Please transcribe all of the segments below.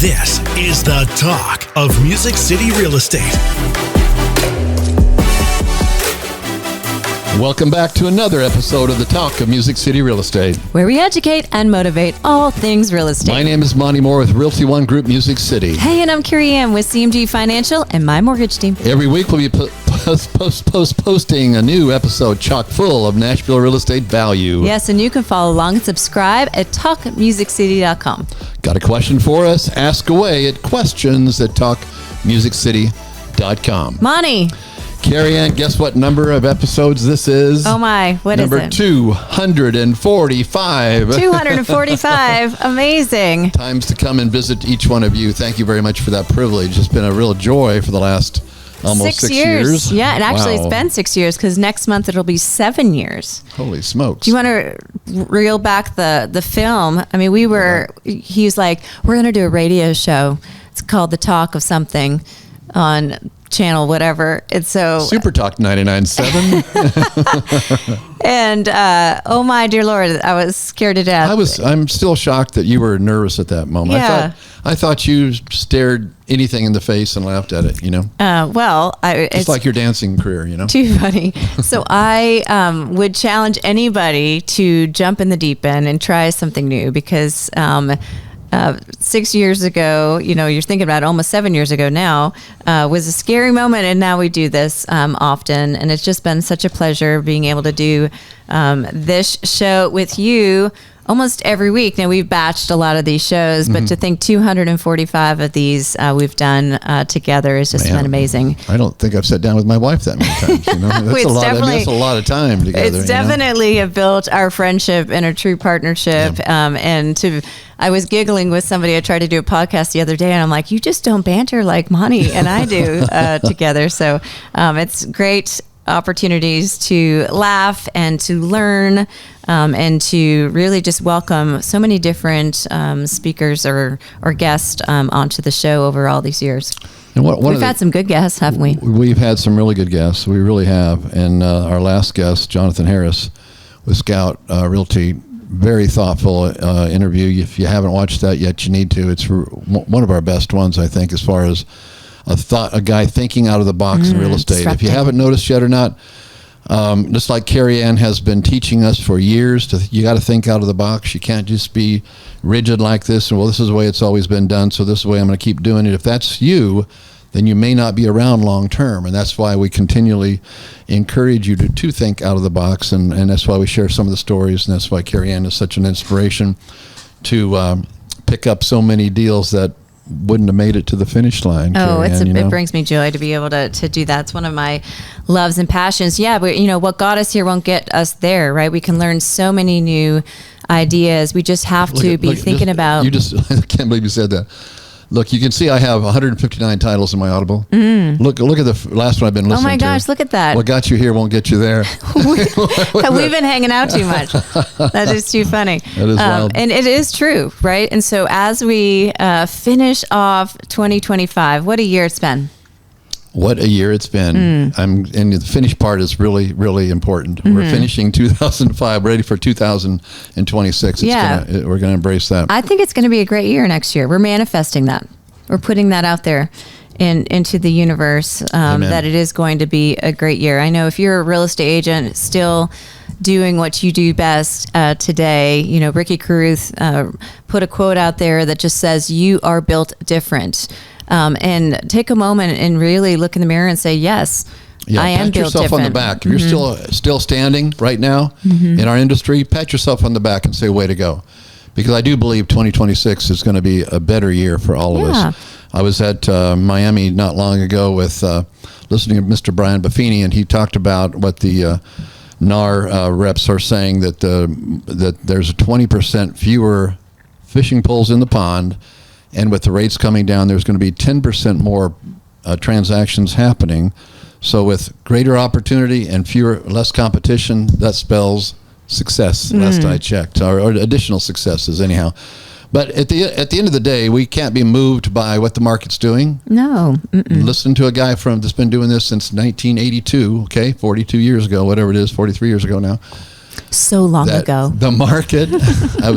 This is the talk of Music City real estate. Welcome back to another episode of the Talk of Music City Real Estate, where we educate and motivate all things real estate. My name is Monty Moore with Realty One Group Music City. Hey, and I'm CareyAnn with CMG Financial and my mortgage team. Every week we'll be posting a new episode chock full of Nashville real estate value. Yes, and you can follow along and subscribe at talkmusiccity.com. Got a question for us? Ask away at questions@talkmusiccity.com. Monty. CareyAnn, guess what number of episodes this is? Oh my, what is it? Number 245. 245, amazing. Times to come and visit each one of you. Thank you very much for that privilege. It's been a real joy for the last almost 6 years. Yeah, and actually Wow. It's been 6 years because next month it'll be 7 years. Holy smokes. Do you want to reel back the film? I mean, he was like, we're going to do a radio show. It's called The Talk of Something on channel whatever. It's so Super Talk 99.7. And oh my dear Lord, I was scared to death. I'm still shocked that you were nervous at that moment. Yeah. I thought you stared anything in the face and laughed at it, you know? It's like your dancing career, you know? Too funny. So I would challenge anybody to jump in the deep end and try something new because 6 years ago, you're thinking about it, almost 7 years ago now, was a scary moment. And now we do this often. And it's just been such a pleasure being able to do this show with you almost every week. Now, we've batched a lot of these shows, but to think 245 of these we've done together has just been amazing. I don't think I've sat down with my wife that many times. That's a lot of time together. It's definitely have built our friendship and a true partnership. Yeah. I was giggling with somebody. I tried to do a podcast the other day, and I'm like, you just don't banter like Monty and I do together. So it's great opportunities to laugh and to learn and to really just welcome so many different speakers or guests onto the show over all these years. And we've had some good guests, haven't we? We've had some really good guests. We really have. And our last guest, Jonathan Harris with Scout Realty, very thoughtful interview. If you haven't watched that yet, you need to. It's one of our best ones, I think, as far as a guy thinking out of the box in real estate. If you haven't noticed yet or not, just like CareyAnn has been teaching us for years, you got to think out of the box. You can't just be rigid like this, and this is the way it's always been done, so this is the way I'm going to keep doing it. If that's you, then you may not be around long term, and that's why we continually encourage you to think out of the box, and that's why we share some of the stories, and that's why CareyAnn is such an inspiration to pick up so many deals that wouldn't have made it to the finish line. It brings me joy to be able to do that. It's one of my loves and passions. Yeah, but what got us here won't get us there, right? We can learn so many new ideas. We just have to be thinking about. I can't believe you said that. Look, you can see I have 159 titles in my Audible. Look at the last one I've been listening to. Oh my gosh, look at that. What got you here won't get you there. We've been hanging out too much. That is too funny. That is wild. And it is true, right? And so as we finish off 2025, what a year it's been. What a year it's been. And the finish part is really, really important. We're finishing 2005, ready for 2026. We're going to embrace that. I think it's going to be a great year next year. We're manifesting that. We're putting that out there into the universe, that it is going to be a great year. I know if you're a real estate agent still doing what you do best today, Ricky Caruth put a quote out there that just says, you are built different. And take a moment and really look in the mirror and say, yes, I am built different. Pat yourself on the back. If you're still standing right now in our industry, pat yourself on the back and say, way to go. Because I do believe 2026 is going to be a better year for all of us. I was at Miami not long ago with listening to Mr. Brian Buffini, and he talked about what the NAR reps are saying, that there's a 20% fewer fishing poles in the pond. And with the rates coming down, there's going to be 10% more transactions happening. So with greater opportunity and less competition, that spells success, last I checked, or additional successes anyhow. But at the end of the day, we can't be moved by what the market's doing. No. Listen to a guy that's been doing this since 1982, 42 years ago, whatever it is, 43 years ago now. So long ago. The market, I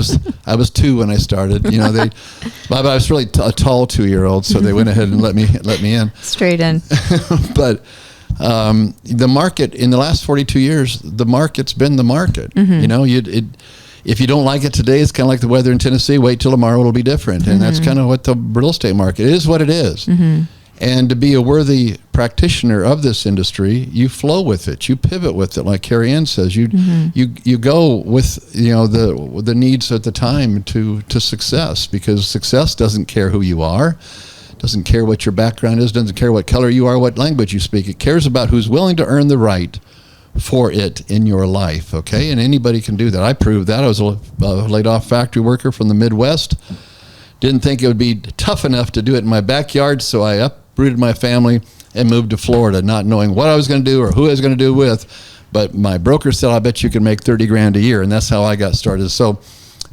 was 2 when I started. You know, I was really a tall 2-year-old, so they went ahead and let me in. Straight in. But the market in the last 42 years, the market's been the market. You know, if you don't like it today, it's kind of like the weather in Tennessee. Wait till tomorrow, it'll be different. And that's kind of what the real estate market is. What it is. And to be a worthy practitioner of this industry, you flow with it, you pivot with it. Like CareyAnn says, you go with, you know, the needs at the time to success, because success doesn't care who you are, doesn't care what your background is, doesn't care what color you are, what language you speak. It cares about who's willing to earn the right for it in your life. Okay, and anybody can do that. I proved that. I was a laid off factory worker from the Midwest. Didn't think it would be tough enough to do it in my backyard, so I uprooted my family and moved to Florida, not knowing what I was going to do or who I was going to do it with. But my broker said, I bet you can make $30,000 a year. And that's how I got started. So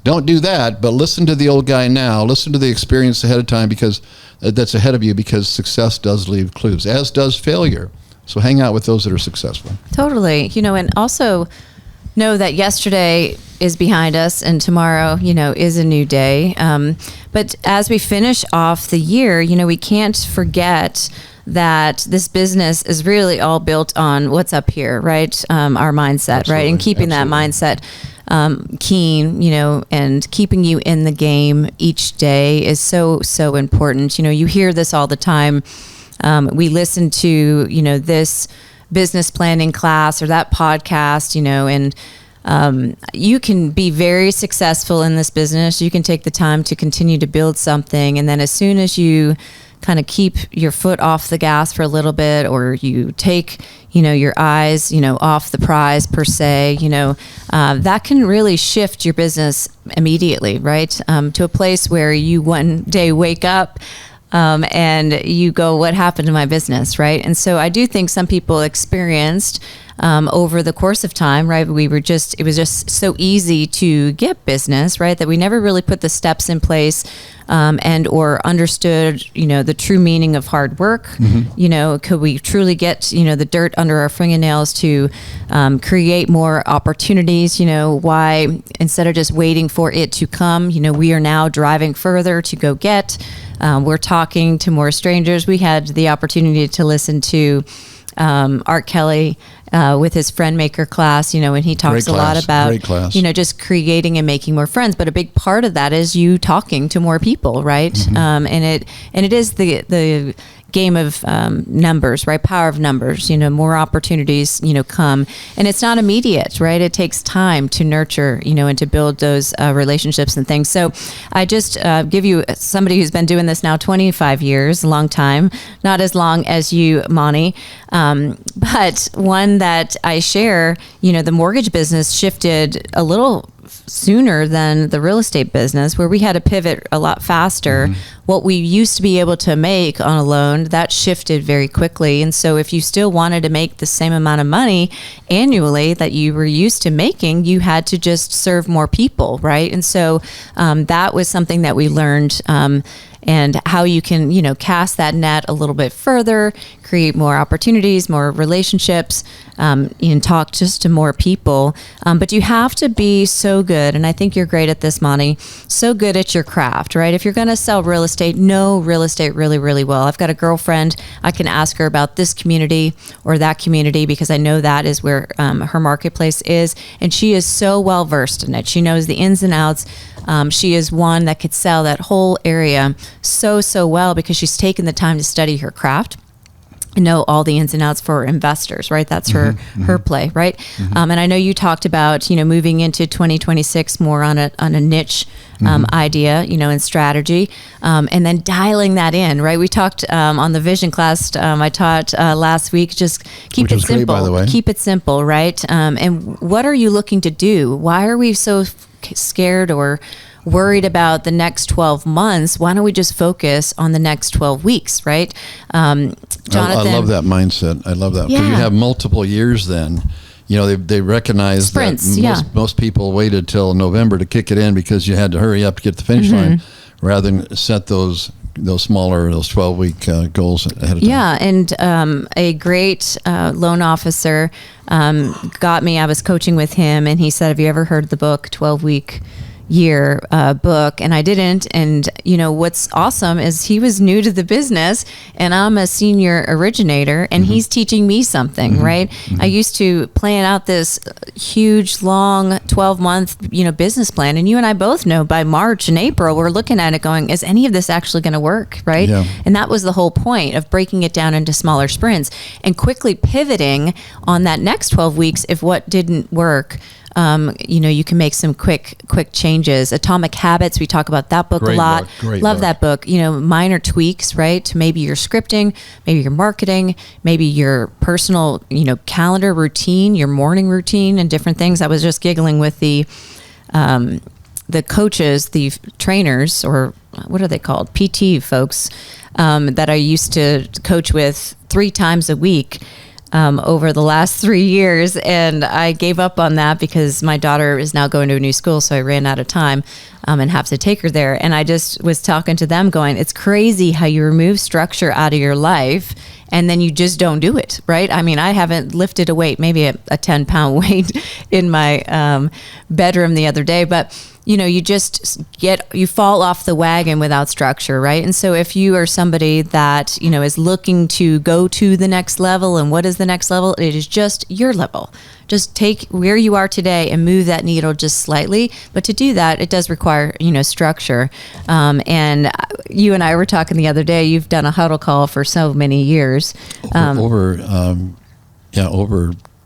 don't do that, but listen to the old guy now. Listen to the experience ahead of time, because that's ahead of you, because success does leave clues, as does failure. So hang out with those that are successful. Totally. You know, and also know that yesterday is behind us and tomorrow, you know, is a new day. But as we finish off the year, you know, we can't forget that this business is really all built on what's up here, right? Our mindset, Absolutely. right? And keeping that mindset keen, you know, and keeping you in the game each day is so, so important. You know, you hear this all the time. We listen to, you know, this business planning class or that podcast, you know, and you can be very successful in this business. You can take the time to continue to build something. And then as soon as you kind of keep your foot off the gas for a little bit, or you take, you know, your eyes, you know, off the prize per se, you know, that can really shift your business immediately, right? To a place where you one day wake up and you go, what happened to my business, right? And so I do think some people experienced over the course of time, right? It was just so easy to get business, right? That we never really put the steps in place and or understood, you know, the true meaning of hard work. You know, could we truly get, you know, the dirt under our fingernails to create more opportunities? You know, why, instead of just waiting for it to come, you know, we are now driving further to go get. We're talking to more strangers. We had the opportunity to listen to Art Kelly with his friend maker class, you know, and he talks a lot about, you know, just creating and making more friends. But a big part of that is you talking to more people, right? And it is the game of numbers, right? Power of numbers, you know, more opportunities, you know, come, and it's not immediate, right? It takes time to nurture, you know, and to build those relationships and things. So I just give you somebody who's been doing this now 25 years, a long time, not as long as you, Monte, but one that I share, you know, the mortgage business shifted a little sooner than the real estate business, where we had to pivot a lot faster. What we used to be able to make on a loan, that shifted very quickly. And so if you still wanted to make the same amount of money annually that you were used to making, you had to just serve more people, right? And so that was something that we learned, and how you can, you know, cast that net a little bit further, create more opportunities, more relationships, and talk just to more people. But you have to be so good, and I think you're great at this, Monte, so good at your craft, right? If you're going to sell real estate, know real estate really, really well. I've got a girlfriend, I can ask her about this community or that community because I know that is where her marketplace is, and she is so well versed in it. She knows the ins and outs. She is one that could sell that whole area so well because she's taken the time to study her craft and know all the ins and outs for investors, right? That's her play, right? And I know you talked about, you know, moving into 2026 more on a niche idea, you know, and strategy, and then dialing that in, right? We talked on the vision class I taught last week, just keep it simple. Great, by the way. Keep it simple, right? And what are you looking to do? Why are we so scared or worried about the next 12 months? Why don't we just focus on the next 12 weeks, right? Jonathan, I love that mindset. I love that. Yeah. Because you have multiple years then. You know, they recognize Sprints, that most people waited till November to kick it in because you had to hurry up to get to the finish line, rather than set those those 12-week goals ahead of time. Yeah, and a great loan officer got me. I was coaching with him, and he said, "Have you ever heard the book 12-Week Year book?" And I didn't. And what's awesome is he was new to the business, and I'm a senior originator, and he's teaching me something, right? I used to plan out this huge, long 12-month business plan, and you and I both know by March and April we're looking at it going, is any of this actually going to work, right? Yeah. And that was the whole point of breaking it down into smaller sprints and quickly pivoting on that next 12 weeks if what didn't work. You can make some quick changes. Atomic Habits, we talk about that book Great a lot. book. Great Love book. that book. Minor tweaks, right? To maybe your scripting, maybe your marketing, maybe your personal, calendar routine, your morning routine, and different things. I was just giggling with the coaches, the trainers, or what are they called? PT folks that I used to coach with 3 times a week. Over the last 3 years, and I gave up on that because my daughter is now going to a new school, so I ran out of time and have to take her there. And I just was talking to them going, it's crazy how you remove structure out of your life and then you just don't do it, right? I mean, I haven't lifted a weight, maybe a 10-pound weight in my bedroom the other day, but you fall off the wagon without structure, right? And so if you are somebody that, is looking to go to the next level, and what is the next level? It is just your level. Just take where you are today and move that needle just slightly. But to do that, it does require, structure. And you and I were talking the other day, you've done a huddle call for so many years. Over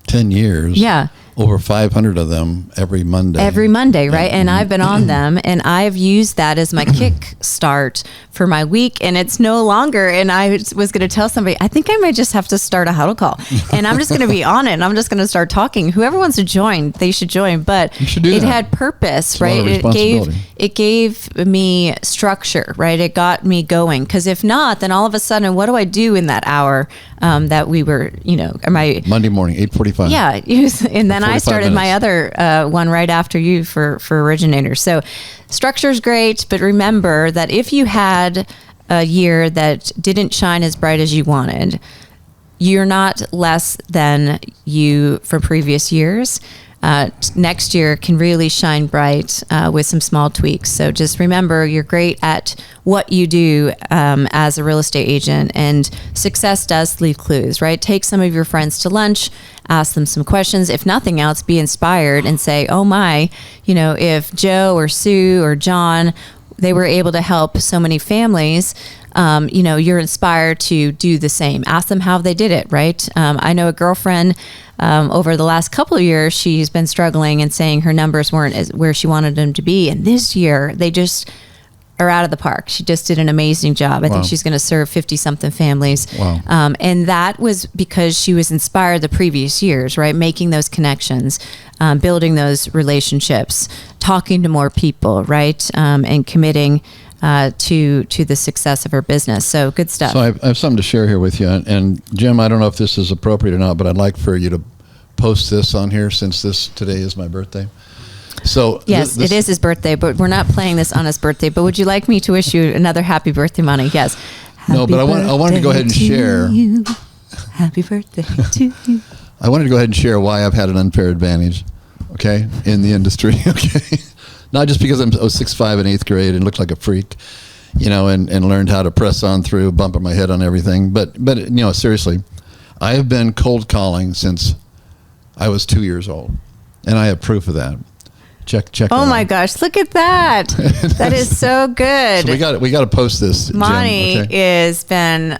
10 years. Yeah. Over 500 of them every Monday. Every Monday, right? And I've been on them, and I've used that as my kick start for my week, and it's no longer. And I was going to tell somebody, I think I might just have to start a huddle call, and I'm just going to be on it, and I'm just going to start talking. Whoever wants to join, they should join. But you should do it that. had purpose, It's a lot right? of responsibility. It gave me structure, right? It got me going. Because if not, then all of a sudden, what do I do in that hour that we were, Monday morning, 8:45. Yeah, and then I started my other one right after you for originators. So structure is great, but remember that if you had a year that didn't shine as bright as you wanted, you're not less than you from previous years. Next year can really shine bright with some small tweaks. So just remember, you're great at what you do as a real estate agent, and success does leave clues, right? Take some of your friends to lunch, ask them some questions. If nothing else, be inspired and say, oh my, if Joe or Sue or John, they were able to help so many families, you're inspired to do the same. Ask them how they did it, right? I know a girlfriend over the last couple of years, she's been struggling and saying her numbers weren't where she wanted them to be. And this year, they just are out of the park. She just did an amazing job. I think she's going to serve 50-something families. Wow. And that was because she was inspired the previous years, right? Making those connections, building those relationships, talking to more people, right? And committing to the success of her business. So good stuff. So I have something to share here with you. And Jim, I don't know if this is appropriate or not, but I'd like for you to post this on here since today is my birthday. So yes, it is his birthday, but we're not playing this on his birthday. But would you like me to wish you another happy birthday, Monty? Yes. No, but I wanted to go ahead and share. You. Happy birthday to you. I wanted to go ahead and share why I've had an unfair advantage, okay, in the industry, okay? Not just because I was 6'5" in 8th grade and looked like a freak, and learned how to press on through, bumping my head on everything. But seriously, I have been cold calling since I was 2 years old, and I have proof of that. Check. Oh my gosh! Look at that. That is so good. So we got to post this. Monty Jim, okay? has been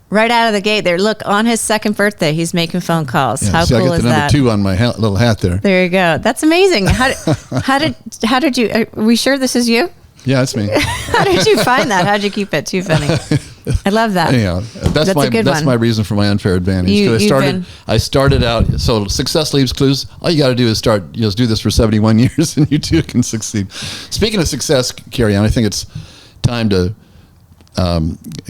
right out of the gate there. Look, on his second birthday, he's making phone calls. Yeah, How see, cool I got is the number that? 2 on my little hat there. There you go. That's amazing. How did you? Are we sure this is you? Yeah, it's me. How did you find that? How'd you keep it? Too funny. I love that. Anyhow, that's my reason for my unfair advantage. I started out. So success leaves clues. All you got to do is start. Do this for 71 years, and you too can succeed. Speaking of success, CareyAnn, I think it's time to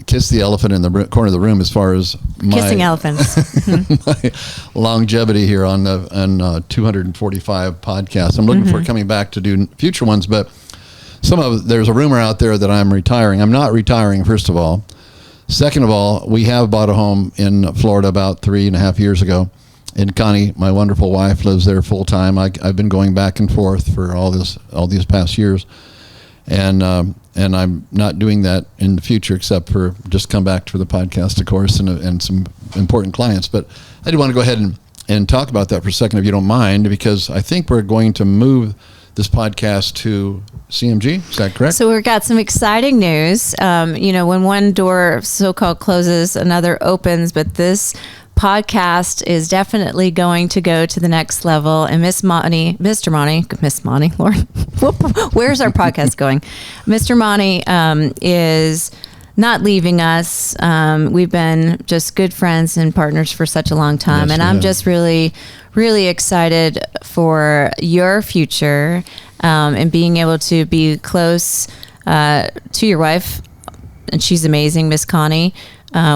kiss the elephant in the corner of the room as far as kissing elephants. my longevity here on 245 podcasts. I'm looking for coming back to do future ones, but there's a rumor out there that I'm retiring. I'm not retiring, first of all. Second of all, we have bought a home in Florida about 3.5 years ago. And Connie, my wonderful wife, lives there full time. I've been going back and forth for all these past years. And I'm not doing that in the future, except for just come back for the podcast, of course, and some important clients. But I do want to go ahead and talk about that for a second, if you don't mind, because I think we're going to move this podcast to CMG. Is that correct? So we've got some exciting news. When one door so-called closes, another opens, but this podcast is definitely going to go to the next level. And Miss Monte, Lord, where's our podcast going? Mr. Monte is not leaving us. We've been just good friends and partners for such a long time. Yes, and I'm just really, really excited for your future and being able to be close to your wife. And she's amazing, Miss Connie.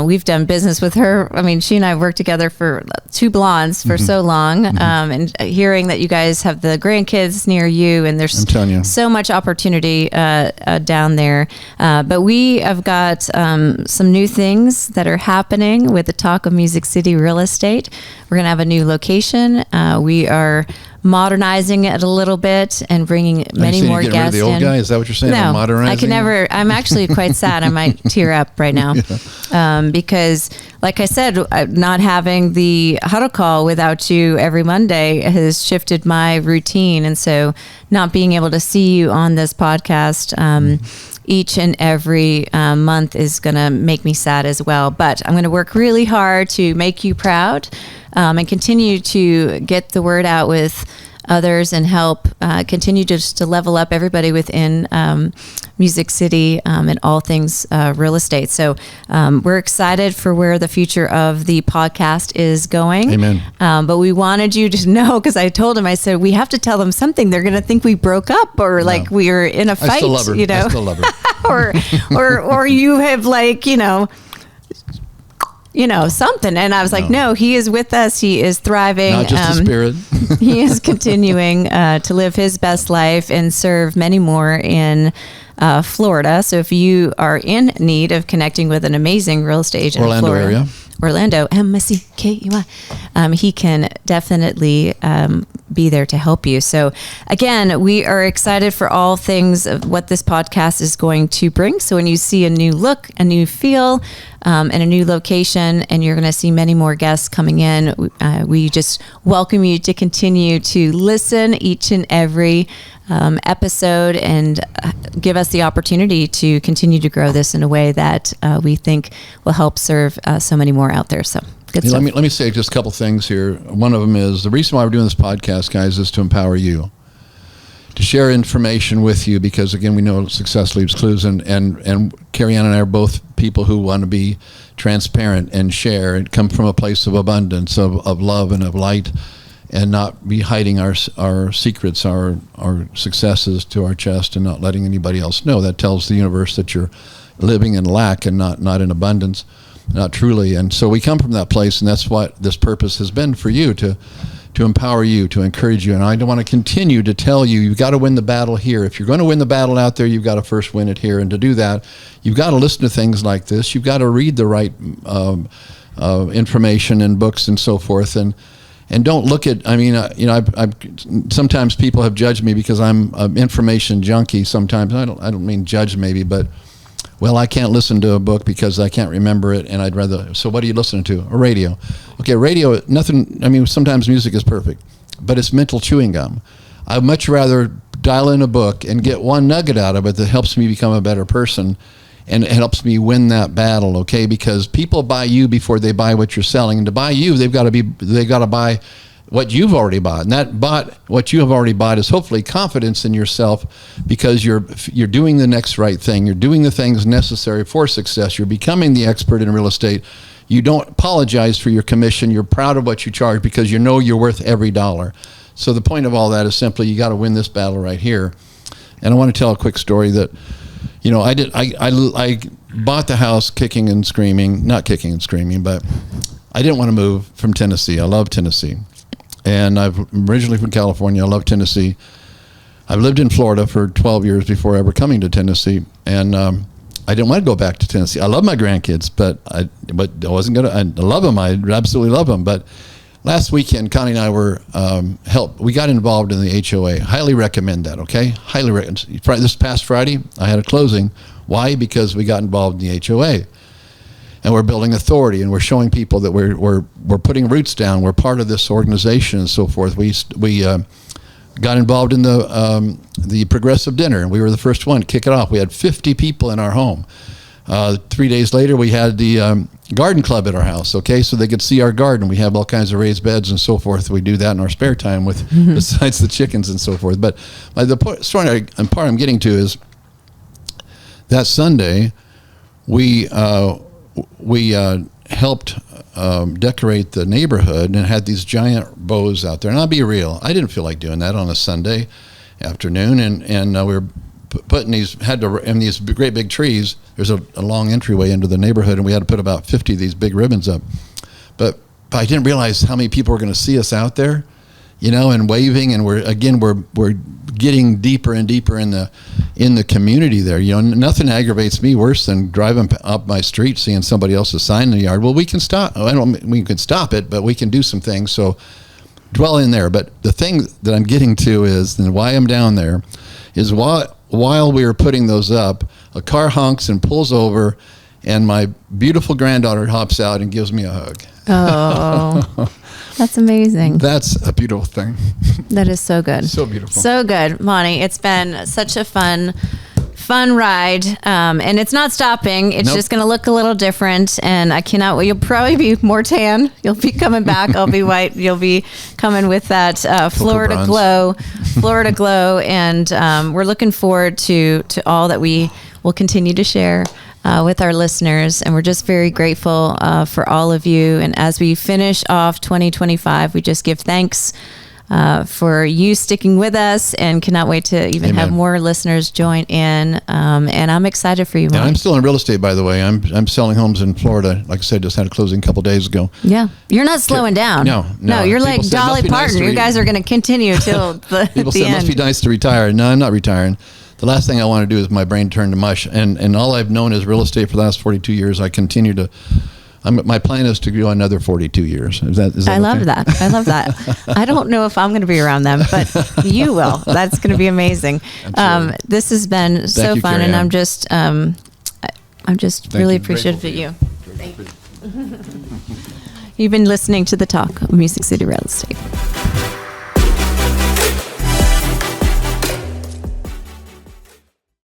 We've done business with her. I mean, she and I have worked together for two blondes for so long. And hearing that you guys have the grandkids near you, and there's so much opportunity down there. But we have got some new things that are happening with the Talk of Music City Real Estate. We're going to have a new location. We are modernizing it a little bit and bringing many more guests in. Rid of the old guy? Is that what you're saying? No, modernizing? I can never. I'm actually quite sad. I might tear up right now because, like I said, not having the huddle call without you every Monday has shifted my routine, and so not being able to see you on this podcast each and every month is going to make me sad as well. But I'm going to work really hard to make you proud and continue to get the word out with others and help continue just to level up everybody within Music City and all things real estate. So we're excited for where the future of the podcast is going. Amen. But we wanted you to know, because I told him, I said, we have to tell them something. They're going to think we broke up or like we were in a fight. I still love her. I still love her. or you have something. And I was like, no, he is with us. He is thriving. Not just a spirit. He is continuing to live his best life and serve many more in Florida. So if you are in need of connecting with an amazing real estate agent Orlando in Florida, area. Orlando, MSCKEY, he can definitely be there to help you. So again, we are excited for all things of what this podcast is going to bring. So when you see a new look, a new feel, and a new location, and you're going to see many more guests coming in, we just welcome you to continue to listen each and every episode and give us the opportunity to continue to grow this in a way that we think will help serve so many more out there. So good stuff. Let me say just a couple things here. One of them is the reason why we're doing this podcast, guys, is to empower you, to share information with you, because again, we know success leaves clues, and CareyAnn and I are both people who want to be transparent and share and come from a place of abundance, of love and of light, and not be hiding our secrets, our successes to our chest and not letting anybody else know. That tells the universe that you're living in lack and not in abundance, not truly. And so we come from that place, and that's what this purpose has been for you, to empower you, to encourage you. And I want to continue to tell you, you've got to win the battle here. If you're going to win the battle out there, you've got to first win it here. And to do that, you've got to listen to things like this. You've got to read the right information and books and so forth. And don't look at, I've sometimes people have judged me because I'm an information junkie sometimes. I don't mean judge maybe, but well, I can't listen to a book because I can't remember it, and I'd rather. So what are you listening to? A radio. Okay, radio. Nothing. Sometimes music is perfect, but it's mental chewing gum. I'd much rather dial in a book and get one nugget out of it that helps me become a better person, and it helps me win that battle. Okay, because people buy you before they buy what you're selling, and to buy you, they've got to buy what you've already bought, and what you have already bought is hopefully confidence in yourself, because you're doing the next right thing. You're doing the things necessary for success. You're becoming the expert in real estate. You don't apologize for your commission. You're proud of what you charge because you know you're worth every dollar. So the point of all that is simply you got to win this battle right here. And I want to tell a quick story that, I bought the house not kicking and screaming, but I didn't want to move from Tennessee. I love Tennessee. And I'm originally from California. I love Tennessee. I've lived in Florida for 12 years before ever coming to Tennessee, and I didn't want to go back to Tennessee. I love my grandkids, but I wasn't going to. I love them. I absolutely love them. But last weekend, Connie and I were we got involved in the HOA. Highly recommend that. Okay, highly recommend. This past Friday, I had a closing. Why? Because we got involved in the HOA. And we're building authority, and we're showing people that we're putting roots down. We're part of this organization and so forth. We got involved in the progressive dinner, and we were the first one to kick it off. We had 50 people in our home. 3 days later, we had the garden club at our house. Okay, so they could see our garden. We have all kinds of raised beds and so forth. We do that in our spare time with besides the chickens and so forth. But the story and part I'm getting to is that Sunday we helped decorate the neighborhood and had these giant bows out there. And I'll be real, I didn't feel like doing that on a Sunday afternoon. And we were putting these great big trees. There's a long entryway into the neighborhood, and we had to put about 50 of these big ribbons up. But I didn't realize how many people were going to see us out there, and waving. And we're getting deeper and deeper in the community there. Nothing aggravates me worse than driving up my street seeing somebody else's sign in the yard. Well, we can stop. We can stop it, but we can do some things. So dwell in there. But the thing that I'm getting to is, and why I'm down there, is while we were putting those up, a car honks and pulls over, and my beautiful granddaughter hops out and gives me a hug. Oh, that's amazing. That's a beautiful thing. That is so good. So beautiful. So good, Monte. It's been such a fun ride, and it's not stopping. It's just going to look a little different, and I cannot wait. You'll probably be more tan. You'll be coming back. I'll be white. You'll be coming with that Florida glow, and we're looking forward to all that we will continue to share with our listeners, and we're just very grateful for all of you. And as we finish off 2025, we just give thanks for you sticking with us, and cannot wait to even have more listeners join in. And I'm excited for you, Mike. And I'm still in real estate, by the way. I'm selling homes in Florida. Like I said, just had a closing a couple days ago. Yeah, you're not slowing down. No. You're like Dolly Parton. You guys are going to continue till the People the said end. it must be nice to retire. No, I'm not retiring. The last thing I want to do is my brain turn to mush. And all I've known is real estate for the last 42 years. I continue to. My plan is to go another 42 years. Is that I love that. I love that. I don't know if I'm going to be around them, but you will. That's going to be amazing. This has been so fun, and I'm just really appreciative of you. Thank you. You've been listening to The Talk of Music City Real Estate.